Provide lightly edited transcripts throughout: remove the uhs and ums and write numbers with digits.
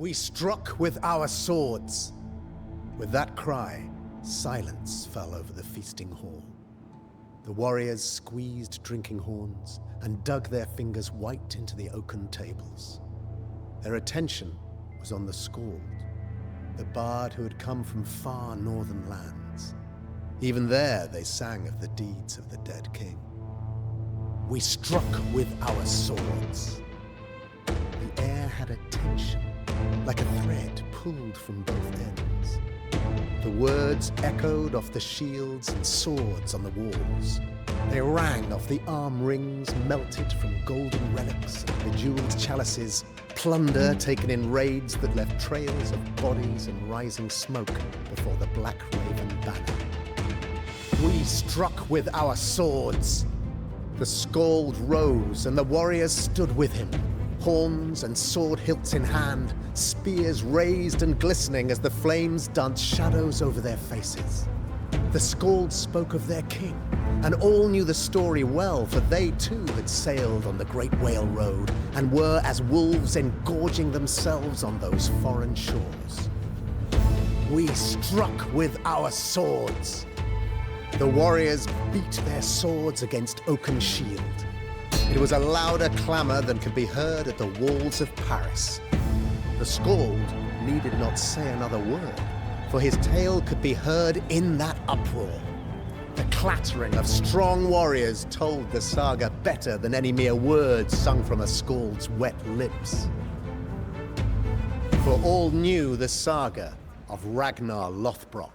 We struck with our swords. With that cry, silence fell over the feasting hall. The warriors squeezed drinking horns and dug their fingers white into the oaken tables. Their attention was on the Skald, the bard who had come from far northern lands. Even there they sang of the deeds of the dead king. We struck with our swords. The air had a tension, like a thread pulled from both ends. The words echoed off the shields and swords on the walls. They rang off the arm rings melted from golden relics and bejeweled chalices, plunder taken in raids that left trails of bodies and rising smoke before the Black Raven banner. We struck with our swords. The Skald rose and the warriors stood with him, horns and sword hilts in hand, spears raised and glistening as the flames danced shadows over their faces. The Skald spoke of their king, and all knew the story well, for they too had sailed on the Great Whale Road and were as wolves engorging themselves on those foreign shores. We struck with our swords. The warriors beat their swords against oaken shield. It was a louder clamor than could be heard at the walls of Paris. The Skald needed not say another word, for his tale could be heard in that uproar. The clattering of strong warriors told the saga better than any mere words sung from a Skald's wet lips. For all knew the saga of Ragnar Lothbrok.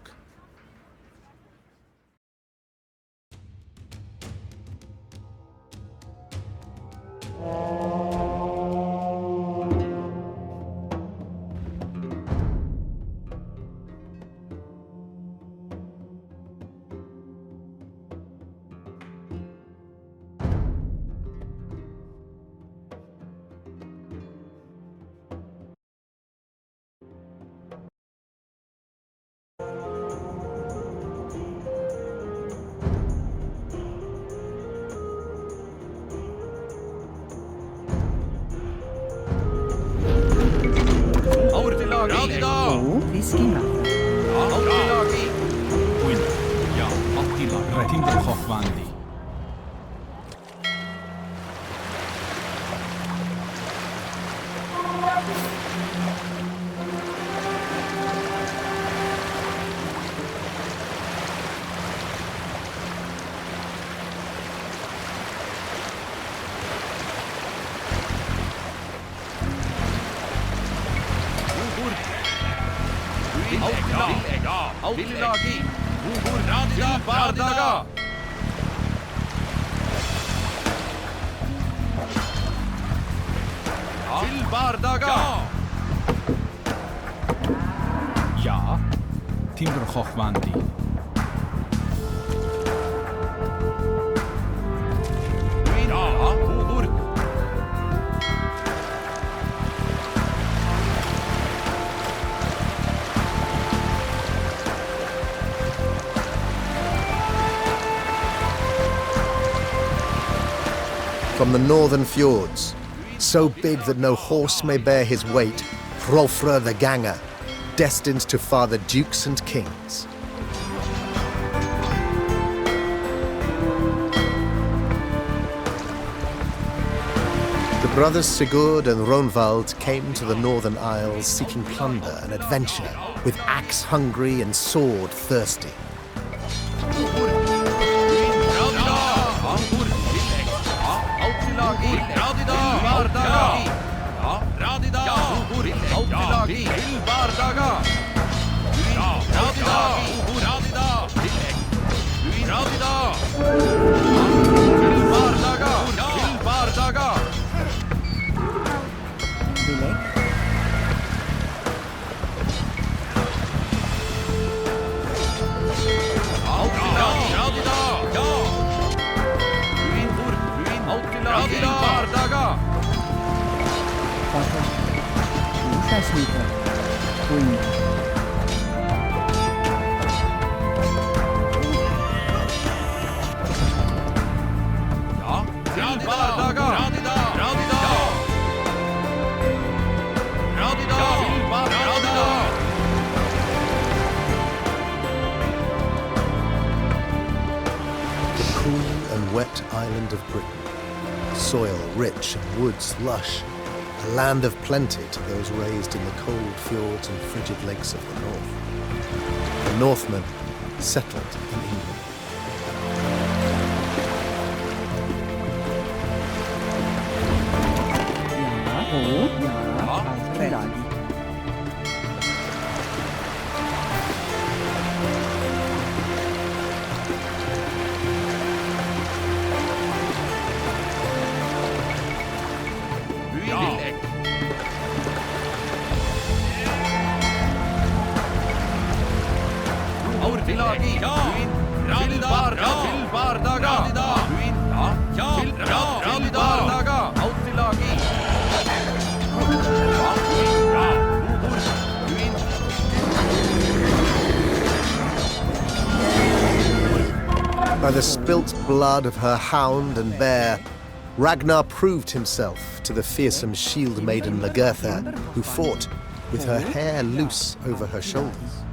Ja, Timber Hochwandi. From the northern fjords, so big that no horse may bear his weight, Hrolfr the Ganger, destined to father dukes and kings. The brothers Sigurd and Ronvald came to the northern isles seeking plunder and adventure, with axe hungry and sword thirsty. Radida! wet island of Britain. Soil rich and woods lush, a land of plenty to those raised in the cold fjords and frigid lakes of the north. The Northmen settled in England. By the spilt blood of her hound and bear, Ragnar proved himself to the fearsome shieldmaiden Largertha, who fought with her hair loose over her shoulders.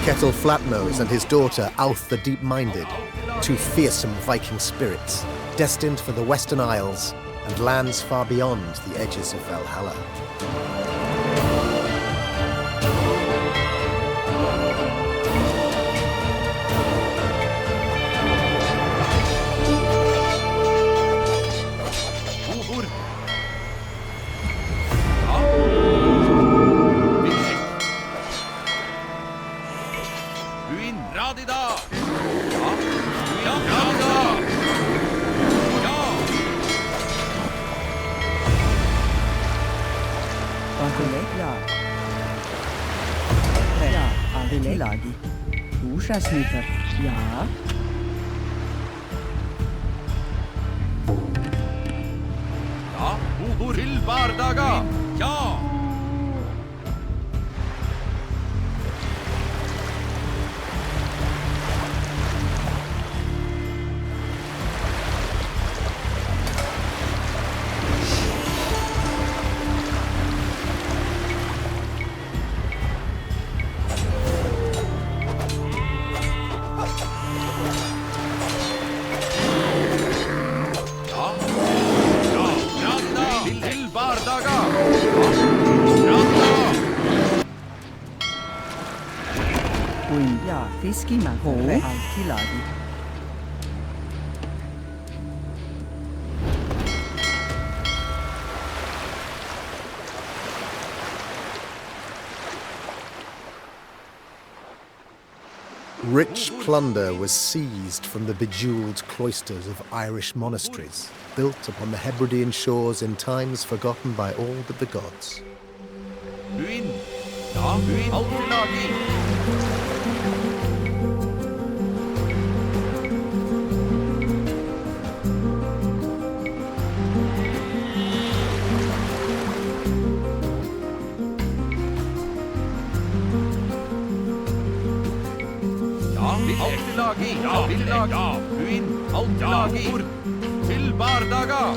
Kettle Flatnose and his daughter Alf the Deep-Minded, two fearsome Viking spirits, destined for the Western Isles and lands far beyond the edges of Valhalla. Smither. Ja. Ja, til bardaga. Ja. Fiskiman tilagi. Rich plunder was seized from the bejeweled cloisters of Irish monasteries, built upon the Hebridean shores in times forgotten by all but the gods. Til bardaga.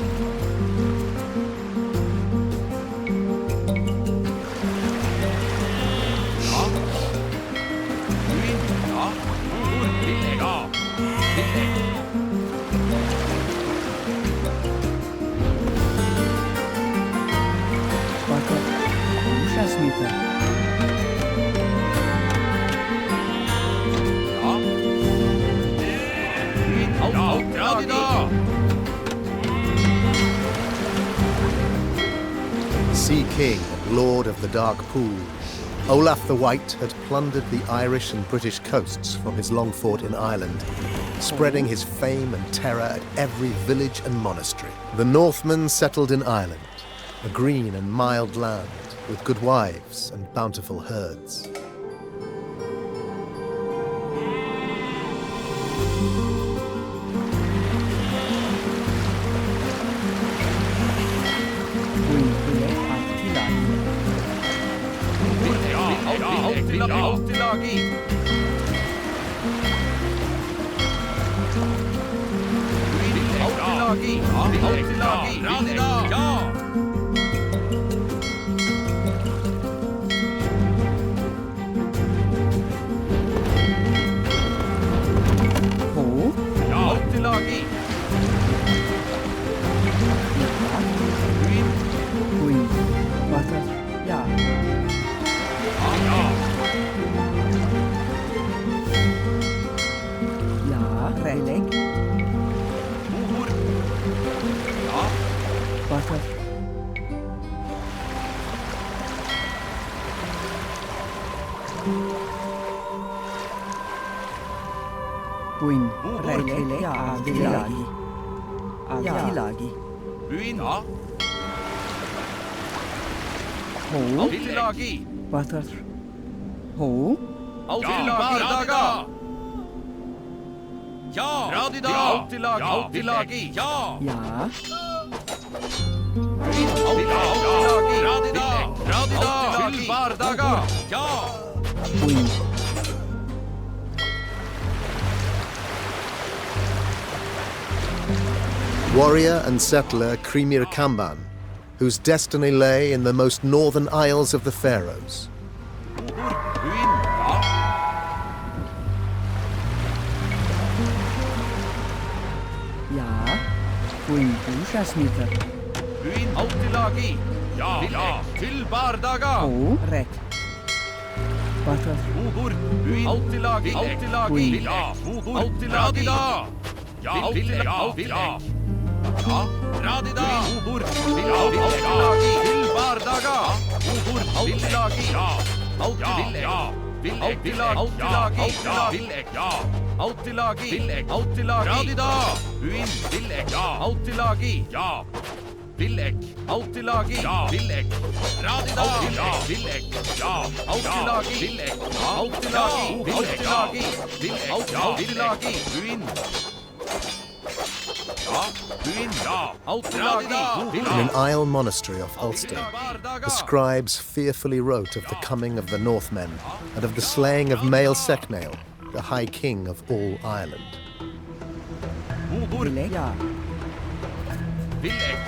Sea King and Lord of the Dark Pool, Olaf the White had plundered the Irish and British coasts from his long fort in Ireland, spreading his fame and terror at every village and monastery. The Northmen settled in Ireland, a green and mild land with good wives and bountiful herds. Warrior and settler Kremir Kamban, whose destiny lay in the most northern isles of the Faroes. Ja. Buin, Ushasmitter. Uin Autilagi. Ja. Til Bardaga. Ho, Rek. Butter. Ubur. Uin Autilagi. Ja. Ubur. Autilagi da. Ja. Autilagi. Ja. Radida. Ubur. Autilagi. Til Bardaga. Ubur. Autilagi. Ja. Autilagi. Autilagi. Radida. Uin. Autilagi. Ja. Villek. Autilagi. Ja. Villek. Radida. Ja. Villek. Ja. Autilagi. Villek. Autilagi. Autilagi. Villek. Autilagi. Uin. Ja. Uin. Ja. Autilagi. In an isle monastery of Eysteinn, the scribes fearfully wrote of the coming of the Northmen and of the slaying of male Seknail, the high king of all Ireland. Bilek. Ja. Villek.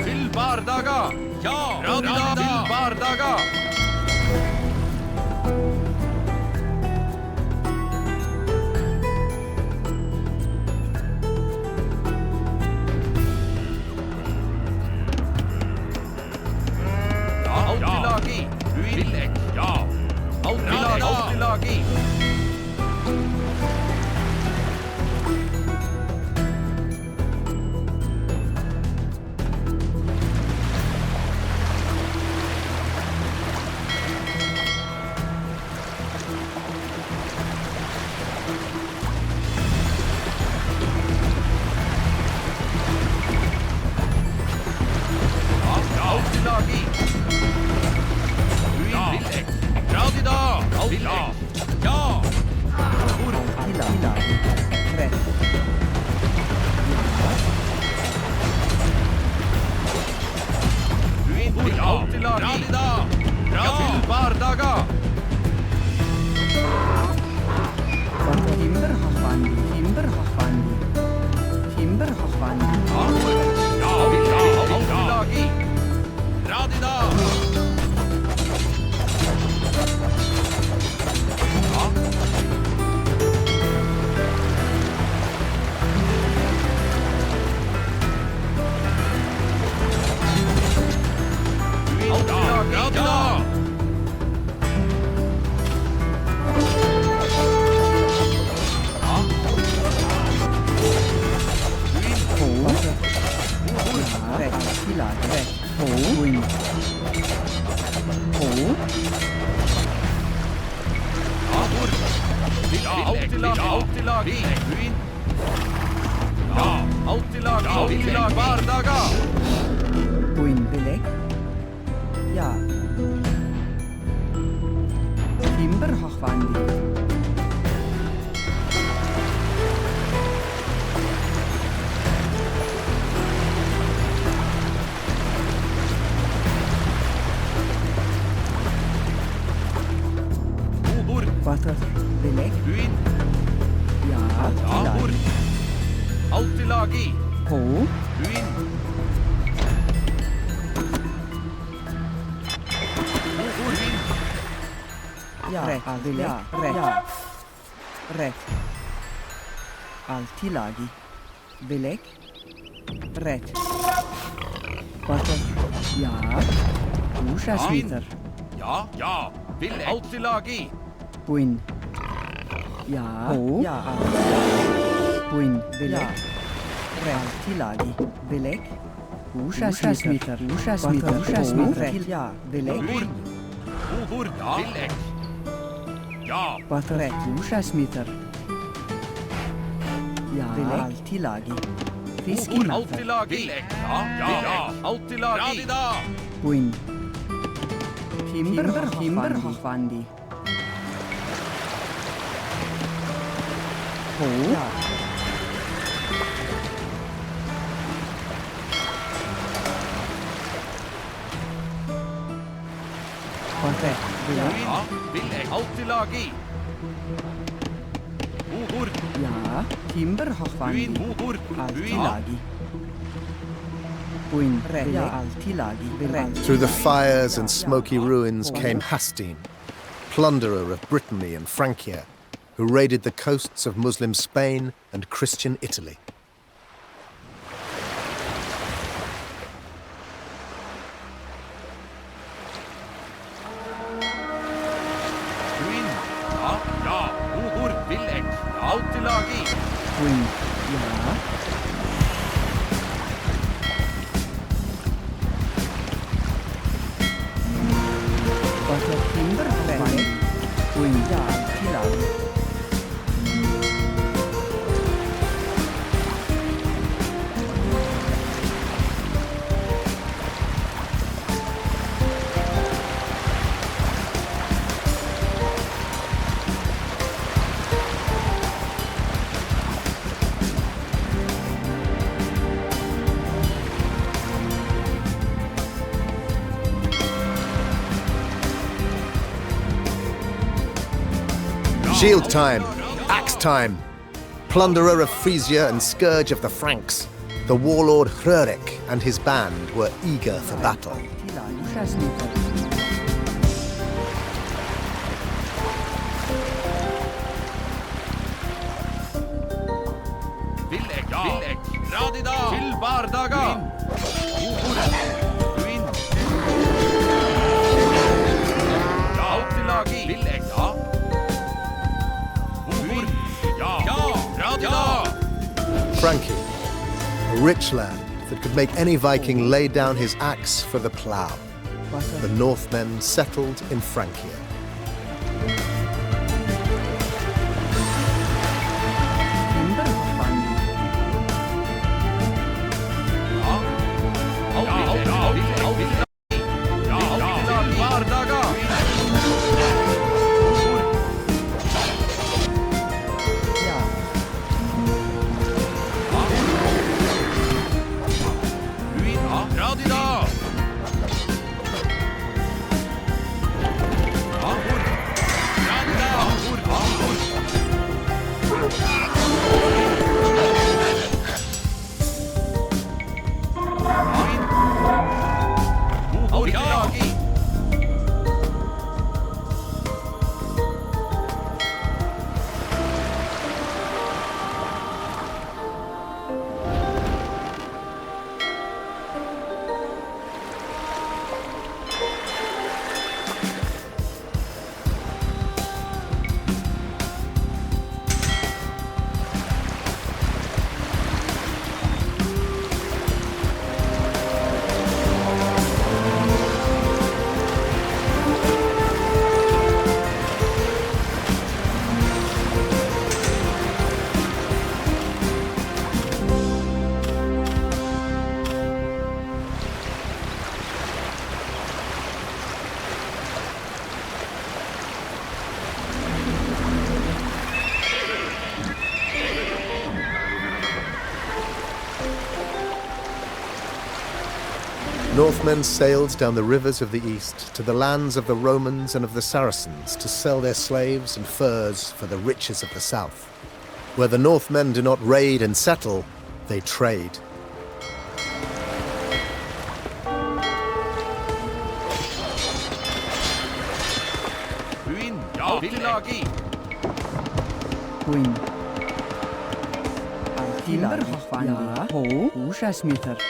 Til Bardaga. Ja. Radida. Til Bardaga. Autilagi. Villek. Ja. Autilagi. Autilagi. Villek. Radida. Villek. Ja. Tila. Rek. Uin. Autilagi. Radida. Til Bardaga. Butter. Timber Hafandi. Ja. Autilagi. Radida. Radida. Rek. Tila. Rek. Ho. Buin. Ho. Autilagi. Uin. Ja. Autilagi. Bardaga. Buin. Bilek. Ja. Timber Hafandi. Ubur. Butter. Bilek. Uin. Ja. Ubur. Autilagi. Ho. Uin. Uin. Ja. Rek. Bilek. Rek. Rek. Altilagi. Bilek. Rek. Butter. Ja. Ushasmitter. Ja. Villek. Autilagi. Buin. Ja. Ho. Ja. Buin. Bilek. Rek. Altilagi. Bilek. Ushasmitter. Ushasmitter. Ja. Bilek. Ubur. Villek. Ja. Butter. Rek. Ushasmitter. Ja. Bilek. Altilagi. Fiskimatter. Autilagi. Villek. Ja. Autilagi. Radida. Buin. Timber Hafandi. Ho. Ja. Butter. Bilek. Ja. Villek. Autilagi. Ubur. Ja. Timber Hafandi. Uin. Ubur. Altilagi. Buin. Ja. Altilagi. Bilek. Through the fires and smoky ruins came Eysteinn, plunderer of Brittany and Francia, who raided the coasts of Muslim Spain and Christian Italy. Queen. Ja. Wat een timberhochwandi. Queen. Ja, Tilagi. Shield time! Axe time! Plunderer of Frisia and scourge of the Franks, the warlord Hrörik and his band were eager for battle. Frankie, a rich land that could make any Viking lay down his axe for the plough. The Northmen settled in Francia. Northmen sailed down the rivers of the east to the lands of the Romans and of the Saracens to sell their slaves and furs for the riches of the south. Where the Northmen do not raid and settle, they trade. Queen. Timberhochwandi. Ho, Húsasmithar.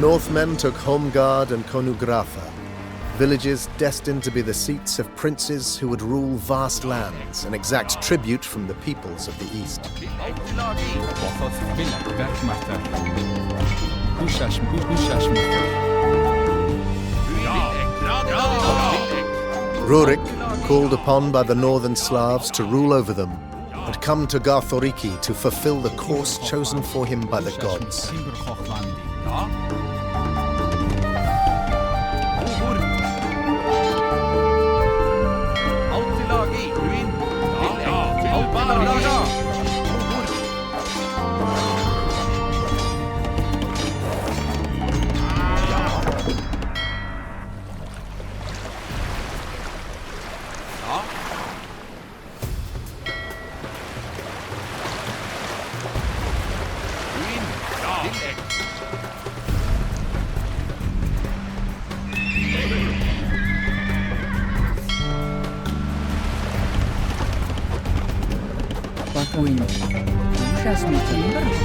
Northmen took Holmgard and Konugrafa, villages destined to be the seats of princes who would rule vast lands and exact tribute from the peoples of the east. Rurik, called upon by the northern Slavs to rule over them, had come to Garthoriki to fulfill the course chosen for him by the gods. Queen. Just me timber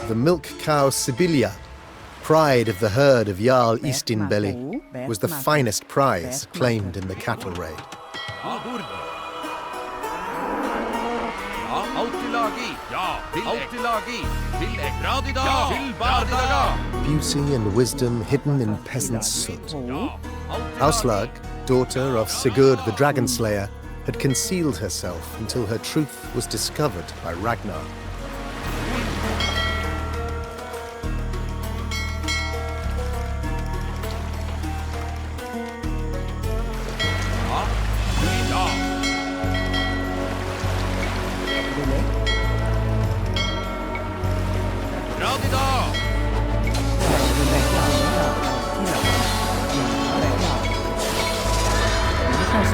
The milk cow Sibilja, pride of the herd of Jarl Eysteinn Beli, was the finest prize claimed in the cattle raid. Beauty and wisdom hidden in peasant soot. Asluag, daughter of Sigurd the Dragon Slayer, had concealed herself until her truth was discovered by Ragnar.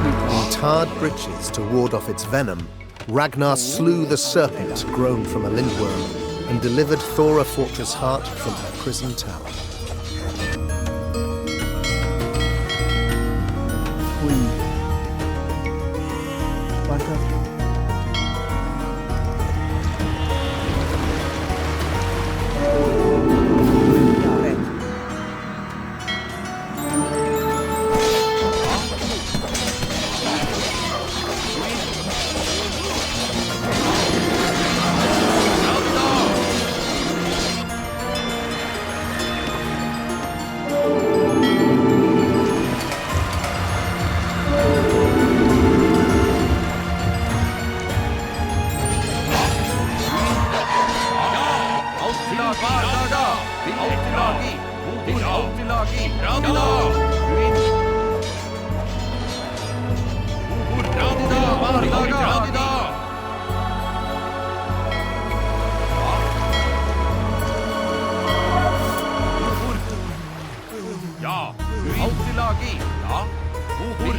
In tarred breeches to ward off its venom, Ragnar slew the serpent grown from a lindworm and delivered Thora Fortress-Hart from her prison tower.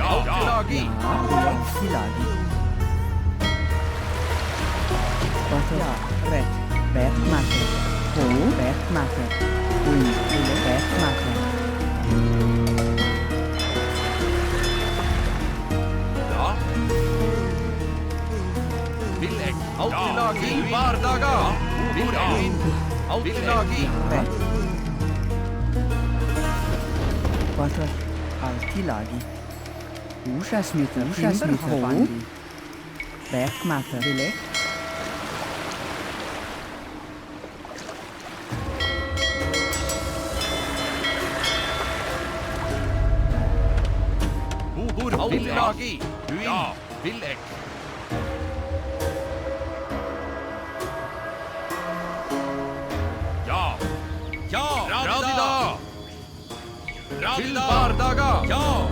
Altilagi. Altilagi. Butter. Red. Bad matter. Ho. Bad matter. Wing. Bad matter. Ja. Vilek. Altilagi. Vardaga. Vilek. Altilagi. Red. Butter. Altilagi. Ushasmita. Bandi. Bad matter. Vilek. Altilagi. Ja. Vilek. Ja. Ja. Radida. Til Bardaga. Ja.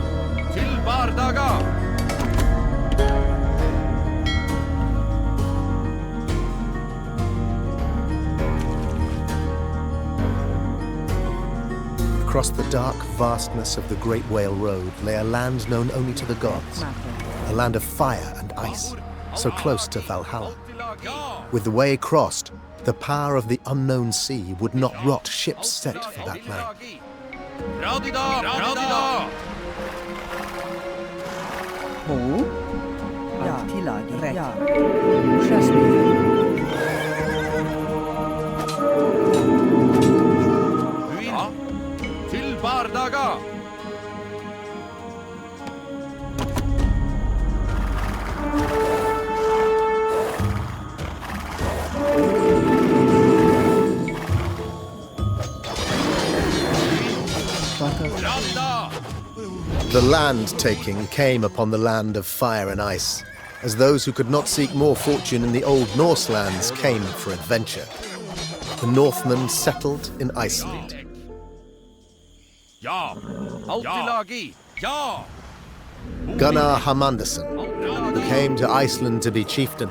Til Bardaga. Across the dark vastness of the Great Whale Road lay a land known only to the gods, a land of fire and ice, so close to Valhalla. With the way crossed, the power of the unknown sea would not rot ships set for that land. Radida. Radida. Ho. Altilagi. Red. Ushasmita. Ja. Til Bardaga. Radida. The land-taking came upon the land of fire and ice, as those who could not seek more fortune in the old Norse lands came for adventure. The Northmen settled in Iceland. Ja. Altilagi. Ja. Gunnar Hamandason, who came to Iceland to be chieftain.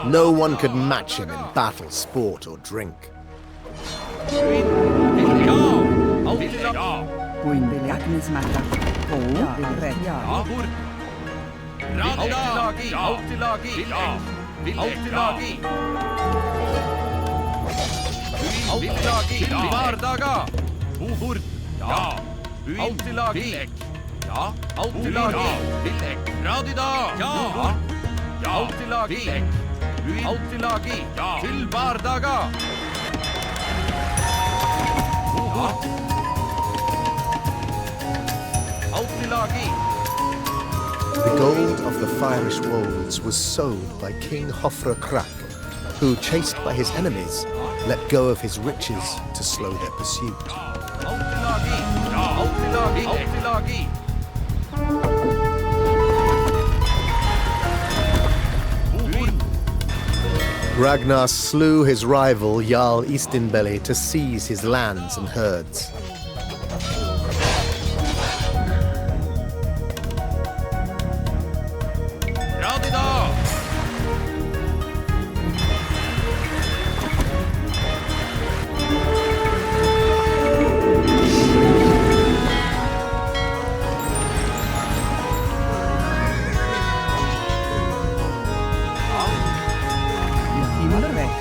No one could match him in battle, sport, or drink. Ja. Altilagi. Wing. Agnes matter. Ho. Red. Abur. Altilagi. Altilagi. Altilagi. Altilagi. Til Bardaga. Ubur. Ja. Altilagi. Ja. Altilagi. Vilek. Radida. Ja. Ja. Altilagi. Altilagi. Ja. Til Bardaga. Ubur. Altilagi. The gold of the Firish wolds was sold by King Hofra Kraka, who, chased by his enemies, let go of his riches to slow their pursuit. Altilagi. Ja. Altilagi. Altilagi. Ubur. Ragnar slew his rival Jarl Eysteinn to seize his lands and herds. Radida. Timber. Red.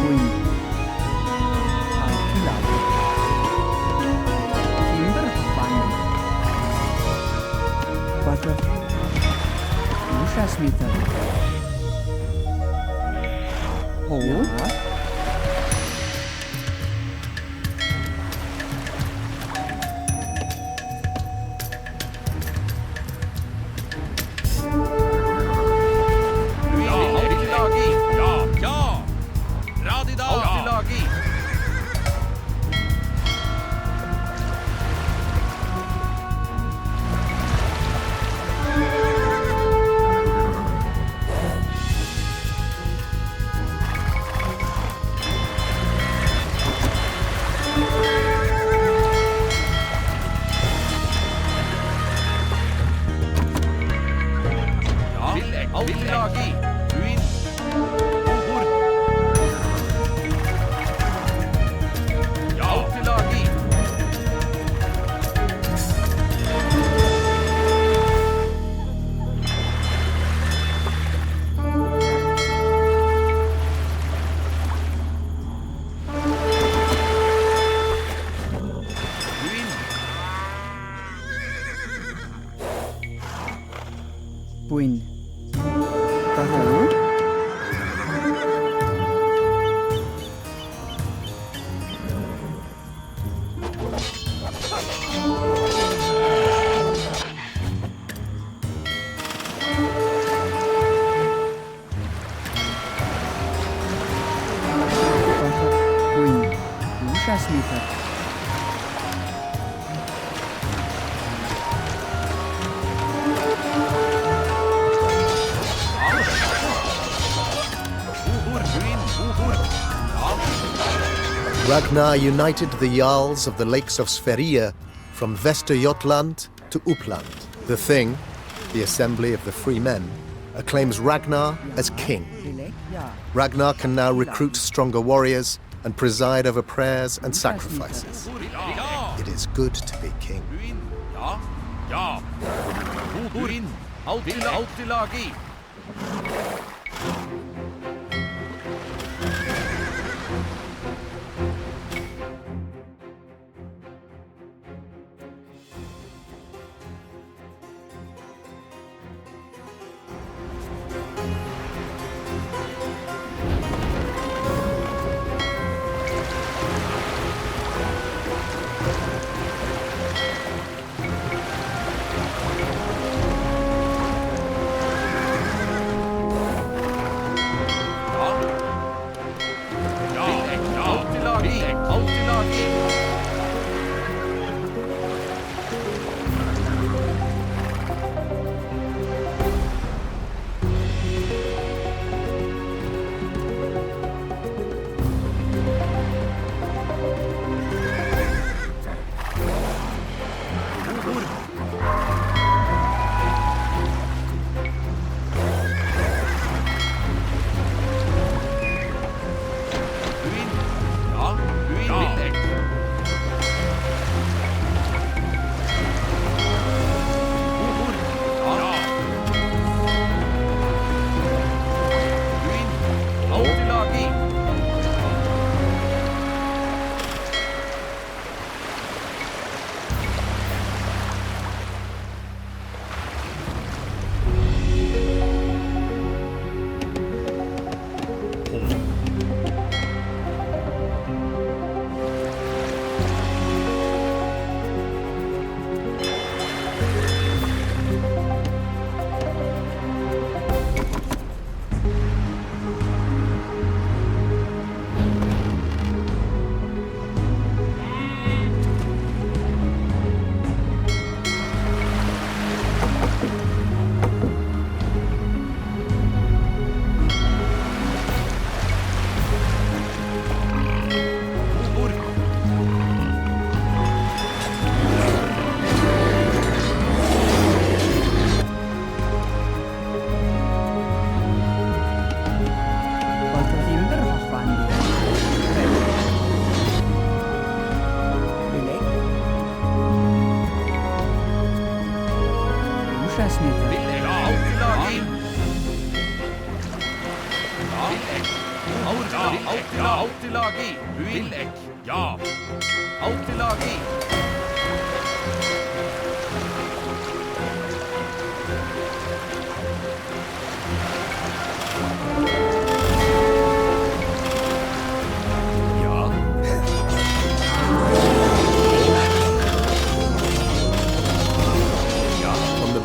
Wing. Altilagi. Timber. Bandi. Butter. Ushasmita. Ho. Altilagi. Ja. Ja. Radida. Altilagi. Ja. Vilek. Altilagi. Uin. Ubur. Ja. Altilagi. Bwyn. Ho. Bwyn. Úžasný. Ragnar united the Jarls of the lakes of Sibilja from Västergötland to Uppland. The Thing, the assembly of the free men, acclaims Ragnar as king. Ragnar can now recruit stronger warriors and preside over prayers and sacrifices. It is good to be king. Ja. Alltid lagi.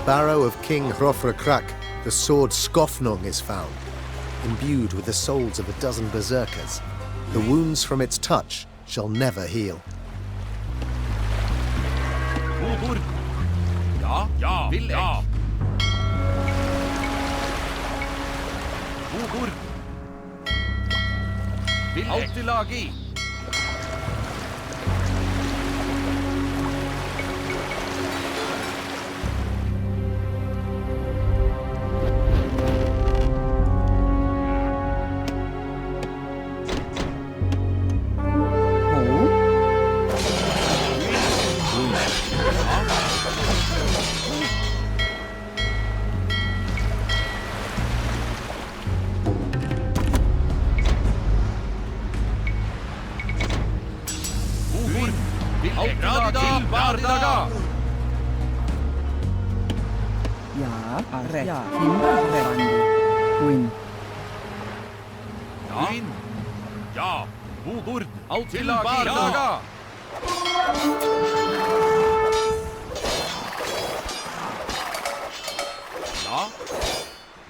Barrow of King Hrofra, the sword Skofnung is found, imbued with the souls of a dozen berserkers. The wounds from its touch shall never heal. Alltid lagi. Reka, Himmelrevande, Queen, Vin. Ja. Bodord. Alt til Bardaga. Ja.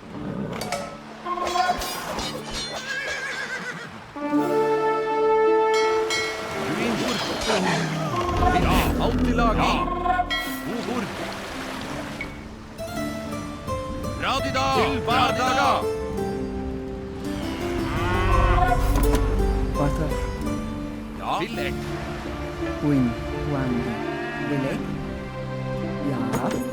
Ja, alt til laga. Bodord. Radida. Til Bardaga. Butter, Ja. Tillegg. Queen, Wande, Beleg, Ja, Vin.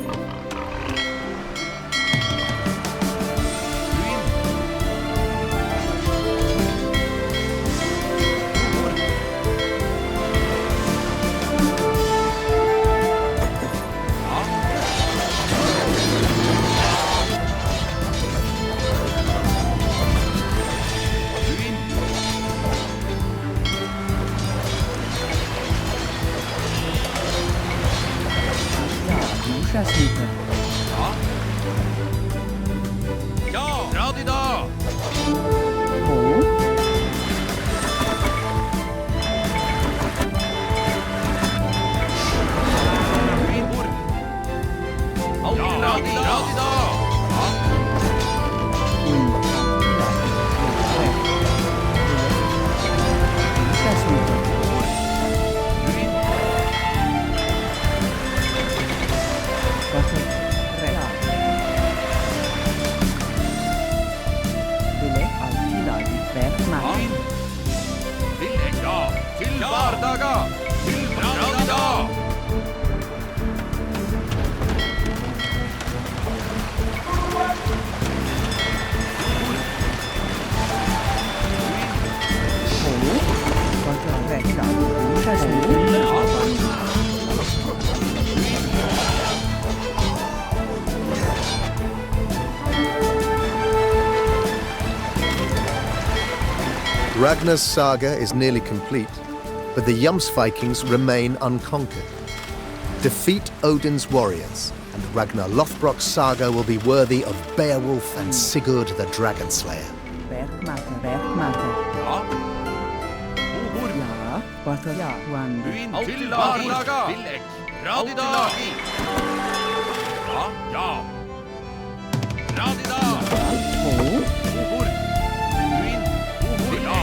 Bodord. Ja. Vin. Ushasmita, Ja. Ja. Radida. Ho, Vinbord. Alt til laga. Radida. Ja. Queen, Ushasmita, Vin. Butter, Reka, Beleg, Altilagi, Bergman, Vin. Tillegg. Ja. Til Bardaga. Til Radida. Ho, Butter, Reka, Ushasmita, Ragnar's saga is nearly complete, but the Jomsvikings remain unconquered. Defeat Odin's warriors, and Ragnar Lothbrok's saga will be worthy of Beowulf and Sigurd the Dragon Slayer. Bergmatter, Ja. Bodord. Ja, Butter, Wande, Vin. Alt til Bardaga. Tillegg. Radida. Ja. Ja. Radida. Ho, Bodord. Vin. Bodord. Ja.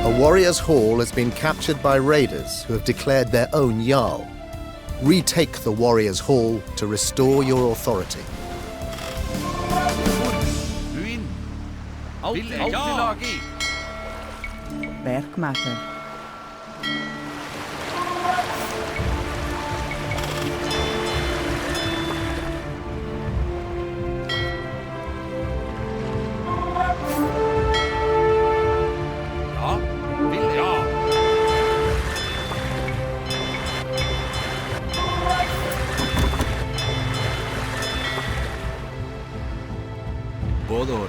A warrior's hall has been captured by raiders who have declared their own Jarl. Retake the warrior's hall to restore your authority. Vin. Alt til lagi. Bergmatter, Ja. Tillegg. Ja. Bodor.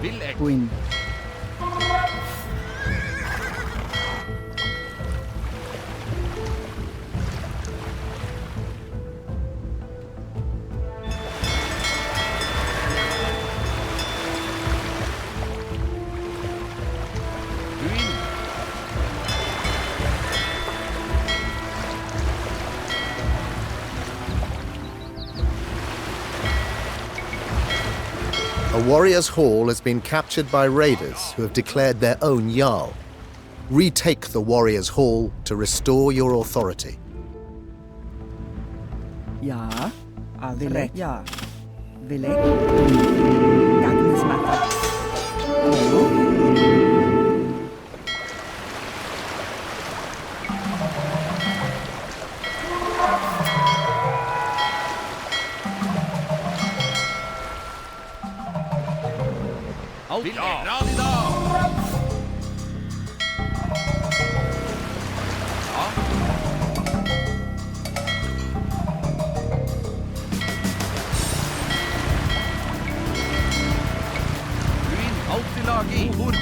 Tillegg. Queen, Vin. A warrior's hall has been captured by raiders who have declared their own Jarl. Retake the warrior's hall to restore your authority. Ja, Beleg, Ja, Beleg, Gagnesmatter, Ho, Alt til Radida. Ja. Vin. Alt til lagi. Bodord.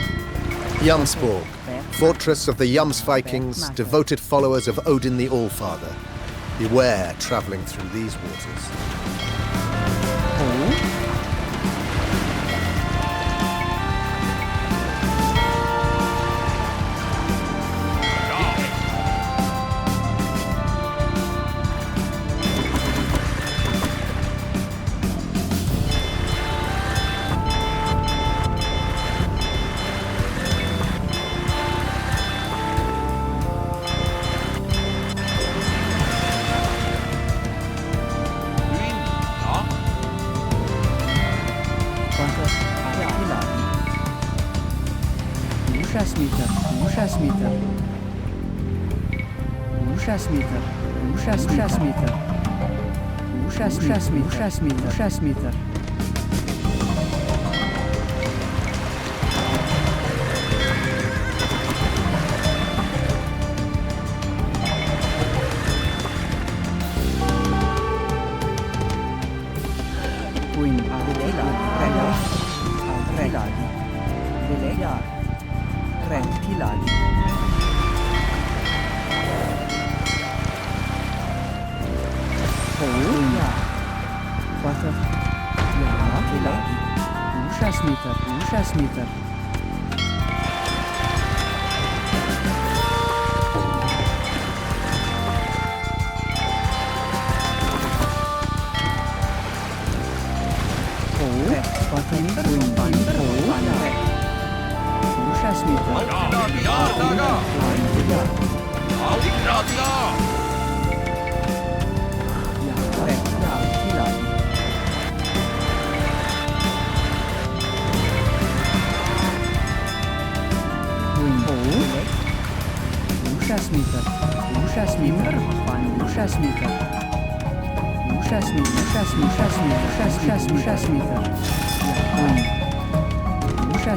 Jomsborg, fortress of the Jomsvikings, devoted followers of Odin the Allfather. Beware traveling through these waters.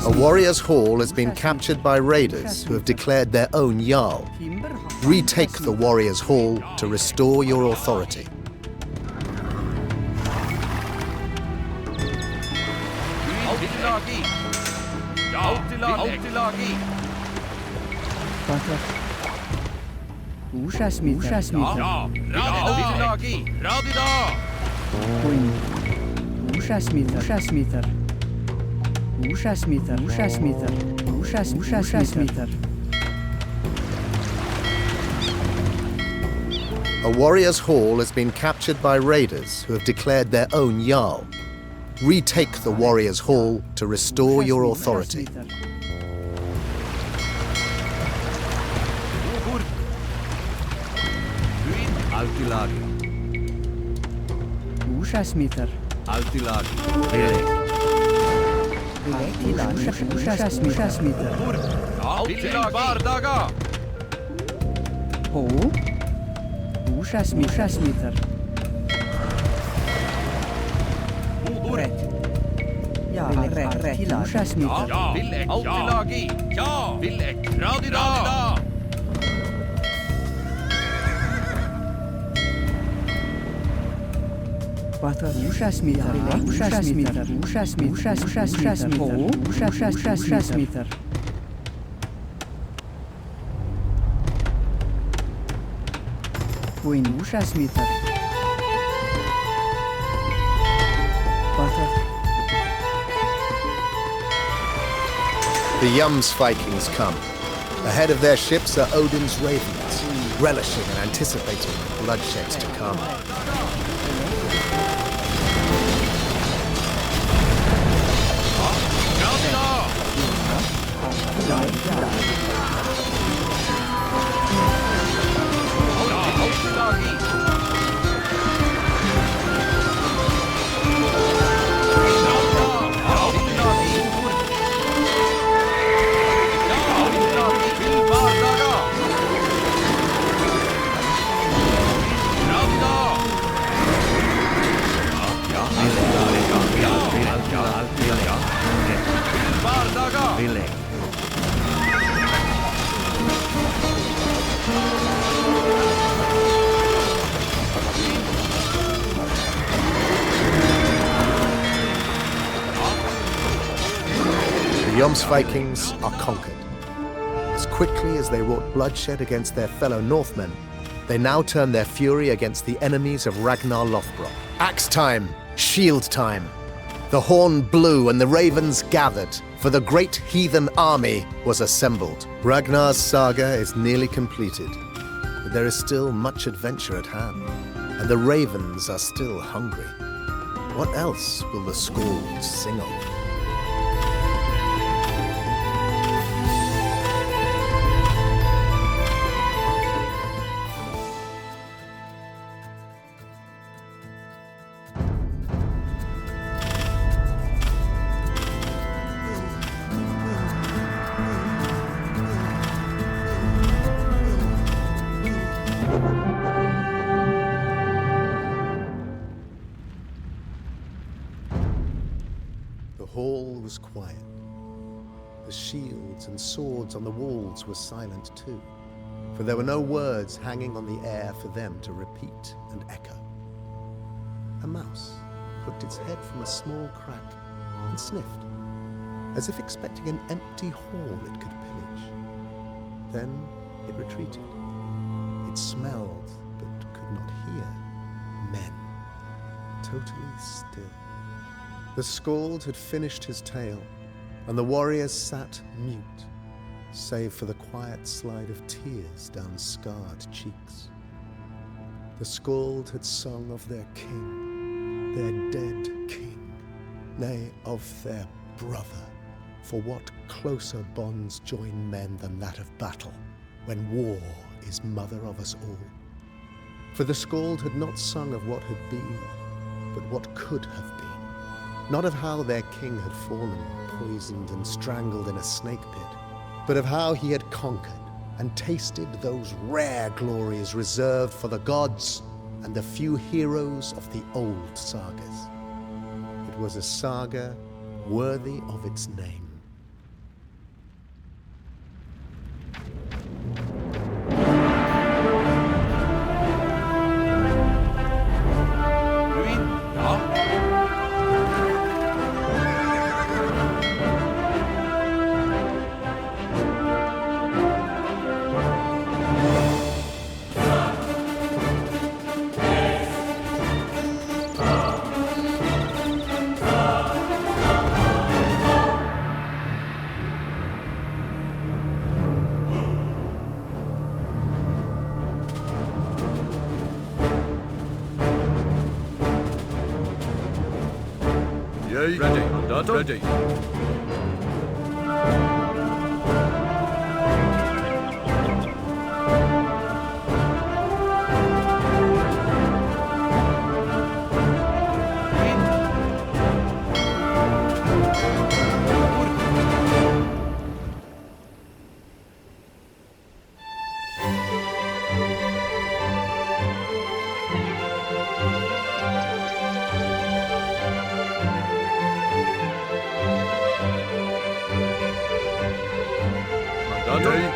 A warrior's hall has been captured by raiders who have declared their own Jarl. Retake the warrior's hall to restore your authority. A warrior's hall has been captured by raiders who have declared their own Jarl. Retake the warrior's hall to restore your authority. The Jomsvikings come. Ahead of their ships are Odin's ravens, relishing and anticipating the bloodsheds to come. The Jomsvikings are conquered. As quickly as they wrought bloodshed against their fellow Northmen, They now turn their fury against the enemies of Ragnar Lothbrok. Axe time! Shield time! The horn blew and the ravens gathered, for the great heathen army was assembled. Ragnar's saga is nearly completed, but there is still much adventure at hand, and the ravens are still hungry. What else will the skalds sing of? The hall was quiet. The shields and swords on the walls were silent too, for there were no words hanging on the air for them to repeat and echo. A mouse poked its head from a small crack and sniffed, as if expecting an empty hall it could pillage. Then it retreated. It smelled, but could not hear. Men, totally still. The skald had finished his tale, and the warriors sat mute, save for the quiet slide of tears down scarred cheeks. The skald had sung of their king, their dead king, nay, of their brother, for what closer bonds join men than that of battle, when war is mother of us all? For the skald had not sung of what had been, but what could have been. Not of how their king had fallen, poisoned and strangled in a snake pit, but of how he had conquered and tasted those rare glories reserved for the gods and the few heroes of the old sagas. It was a saga worthy of its name. Ready.